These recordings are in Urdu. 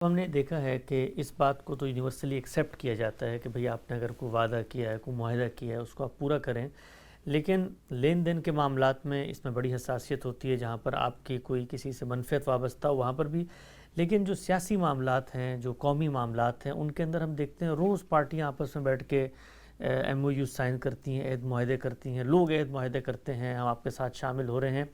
ہم نے دیکھا ہے کہ اس بات کو تو یونیورسلی ایکسیپٹ کیا جاتا ہے کہ بھئی آپ نے اگر کوئی وعدہ کیا ہے، کوئی معاہدہ کیا ہے، اس کو آپ پورا کریں، لیکن لین دین کے معاملات میں اس میں بڑی حساسیت ہوتی ہے، جہاں پر آپ کی کوئی کسی سے منفعت وابستہ ہو وہاں پر بھی. لیکن جو سیاسی معاملات ہیں، جو قومی معاملات ہیں، ان کے اندر ہم دیکھتے ہیں روز پارٹیاں آپس میں بیٹھ کے ایم او یو سائن کرتی ہیں، عہد معاہدے کرتی ہیں، لوگ عہد معاہدے کرتے ہیں، ہم آپ کے ساتھ شامل ہو رہے ہیں.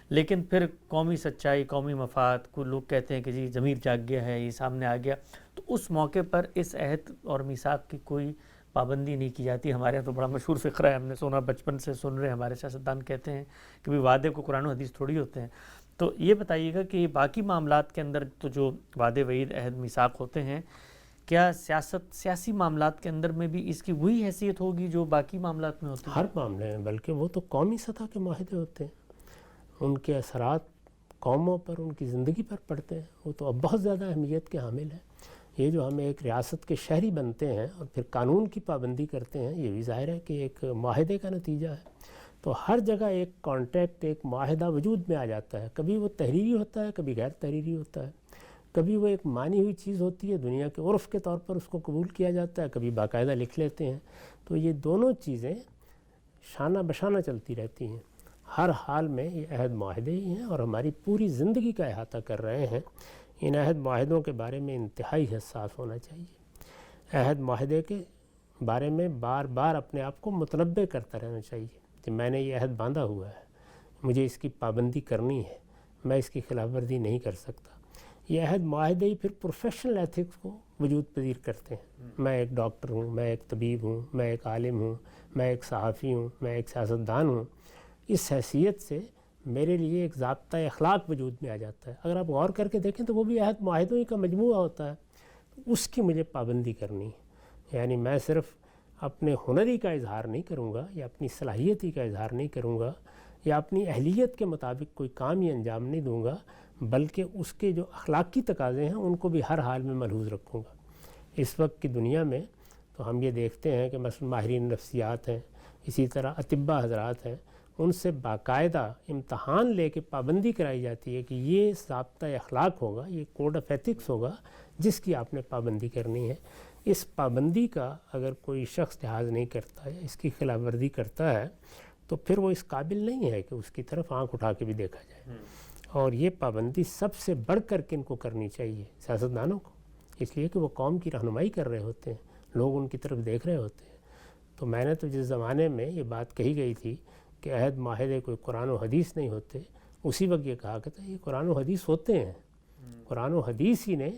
لیکن پھر قومی سچائی، قومی مفاد کو لوگ کہتے ہیں کہ جی ضمیر جاگ گیا ہے، یہ سامنے آ گیا، تو اس موقع پر اس عہد اور میثاق کی کوئی پابندی نہیں کی جاتی. ہمارے یہاں تو بڑا مشہور فقرہ ہے، ہم نے سنا، بچپن سے سن رہے ہیں، ہمارے سیاستدان کہتے ہیں کہ بھی وعدے کو قرآن و حدیث تھوڑی ہوتے ہیں. تو یہ بتائیے گا کہ باقی معاملات کے اندر تو جو وعدے وعید عہد میثاق ہوتے ہیں، کیا سیاسی معاملات کے اندر میں بھی اس کی وہی حیثیت ہوگی جو باقی معاملات میں ہوتی ہے؟ ہر معاملے میں، بلکہ وہ تو قومی سطح کے معاہدے ہوتے ہیں، ان کے اثرات قوموں پر، ان کی زندگی پر پڑتے ہیں، وہ تو اب بہت زیادہ اہمیت کے حامل ہیں. یہ جو ہم ایک ریاست کے شہری بنتے ہیں اور پھر قانون کی پابندی کرتے ہیں، یہ بھی ظاہر ہے کہ ایک معاہدے کا نتیجہ ہے. تو ہر جگہ ایک کانٹریکٹ، ایک معاہدہ وجود میں آ جاتا ہے. کبھی وہ تحریری ہوتا ہے، کبھی غیر تحریری ہوتا ہے، کبھی وہ ایک مانی ہوئی چیز ہوتی ہے، دنیا کے عرف کے طور پر اس کو قبول کیا جاتا ہے، کبھی باقاعدہ لکھ لیتے ہیں. تو یہ دونوں چیزیں شانہ بشانہ چلتی رہتی ہیں. ہر حال میں یہ عہد معاہدے ہی ہیں اور ہماری پوری زندگی کا احاطہ کر رہے ہیں. ان عہد معاہدوں کے بارے میں انتہائی حساس ہونا چاہیے. عہد معاہدے کے بارے میں بار بار اپنے آپ کو متنبع کرتا رہنا چاہیے کہ میں نے یہ عہد باندھا ہوا ہے، مجھے اس کی پابندی کرنی ہے، میں اس کی خلاف ورزی نہیں کر سکتا. یہ عہد معاہدے ہی پھر پروفیشنل ایتھکس کو وجود پذیر کرتے ہیں. میں ایک ڈاکٹر ہوں، میں ایک طبیب ہوں، میں ایک عالم ہوں، میں ایک صحافی ہوں، میں ایک سیاستدان ہوں. اس حیثیت سے میرے لیے ایک ضابطۂ اخلاق وجود میں آ جاتا ہے. اگر آپ غور کر کے دیکھیں تو وہ بھی عہد معاہدوں ہی کا مجموعہ ہوتا ہے. اس کی مجھے پابندی کرنی ہے. یعنی میں صرف اپنے ہنری کا اظہار نہیں کروں گا، یا اپنی صلاحیتی کا اظہار نہیں کروں گا، یا اپنی اہلیت کے مطابق کوئی کام ہی انجام نہیں دوں گا، بلکہ اس کے جو اخلاقی تقاضے ہیں ان کو بھی ہر حال میں ملحوظ رکھوں گا. اس وقت کی دنیا میں تو ہم یہ دیکھتے ہیں کہ مثلا ماہرین نفسیات ہیں، اسی طرح اطباء حضرات ہیں، ان سے باقاعدہ امتحان لے کے پابندی کرائی جاتی ہے کہ یہ ضابطۂ اخلاق ہوگا، یہ کوڈ آف ایتھکس ہوگا جس کی آپ نے پابندی کرنی ہے. اس پابندی کا اگر کوئی شخص لحاظ نہیں کرتا ہے، اس کی خلاف ورزی کرتا ہے، تو پھر وہ اس قابل نہیں ہے کہ اس کی طرف آنکھ اٹھا کے بھی دیکھا جائے. اور یہ پابندی سب سے بڑھ کر کن کو کرنی چاہیے؟ سیاستدانوں کو، اس لیے کہ وہ قوم کی رہنمائی کر رہے ہوتے ہیں، لوگ ان کی طرف دیکھ رہے ہوتے ہیں. تو میں نے تو جس زمانے میں یہ بات کہی گئی تھی کہ عہد معاہدے کوئی قرآن و حدیث نہیں ہوتے، اسی وقت یہ کہا کہ یہ قرآن و حدیث ہوتے ہیں. قرآن و حدیث ہی نے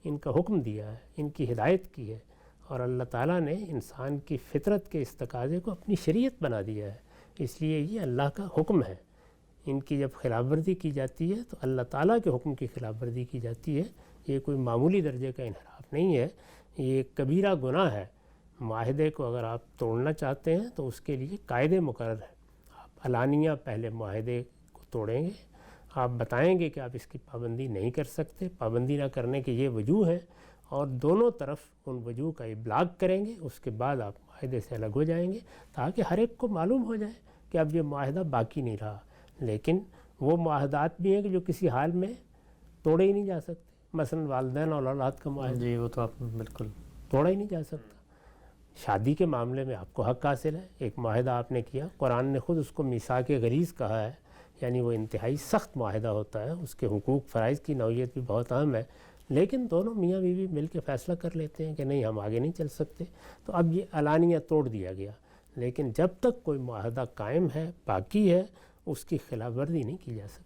ان کا حکم دیا ہے، ان کی ہدایت کی ہے، اور اللہ تعالیٰ نے انسان کی فطرت کے اس تقاضے کو اپنی شریعت بنا دیا ہے. اس لیے یہ اللہ کا حکم ہے. ان کی جب خلاف ورزی کی جاتی ہے تو اللہ تعالیٰ کے حکم کی خلاف ورزی کی جاتی ہے. یہ کوئی معمولی درجے کا انحراف نہیں ہے، یہ ایک کبیرہ گناہ ہے. معاہدے کو اگر آپ توڑنا چاہتے ہیں تو اس کے لیے قاعدے مقرر ہیں. آپ علانیہ پہلے معاہدے کو توڑیں گے، آپ بتائیں گے کہ آپ اس کی پابندی نہیں کر سکتے، پابندی نہ کرنے کے یہ وجوہ ہیں، اور دونوں طرف ان وجوہ کا ابلاغ کریں گے. اس کے بعد آپ معاہدے سے الگ ہو جائیں گے تاکہ ہر ایک کو معلوم ہو جائے کہ اب یہ معاہدہ باقی نہیں رہا. لیکن وہ معاہدات بھی ہیں کہ جو کسی حال میں توڑے ہی نہیں جا سکتے. مثلا والدین اور اولاد کا معاہدہ، جی وہ تو آپ بالکل توڑا ہی نہیں جا سکتا. شادی کے معاملے میں آپ کو حق حاصل ہے، ایک معاہدہ آپ نے کیا، قرآن نے خود اس کو میثاق غلیظ کہا ہے، یعنی وہ انتہائی سخت معاہدہ ہوتا ہے. اس کے حقوق فرائض کی نوعیت بھی بہت اہم ہے. لیکن دونوں میاں بیوی مل کے فیصلہ کر لیتے ہیں کہ نہیں، ہم آگے نہیں چل سکتے، تو اب یہ علانیہ توڑ دیا گیا. لیکن جب تک کوئی معاہدہ قائم ہے، باقی ہے، اس کی خلاف ورزی نہیں کی جا سکتی.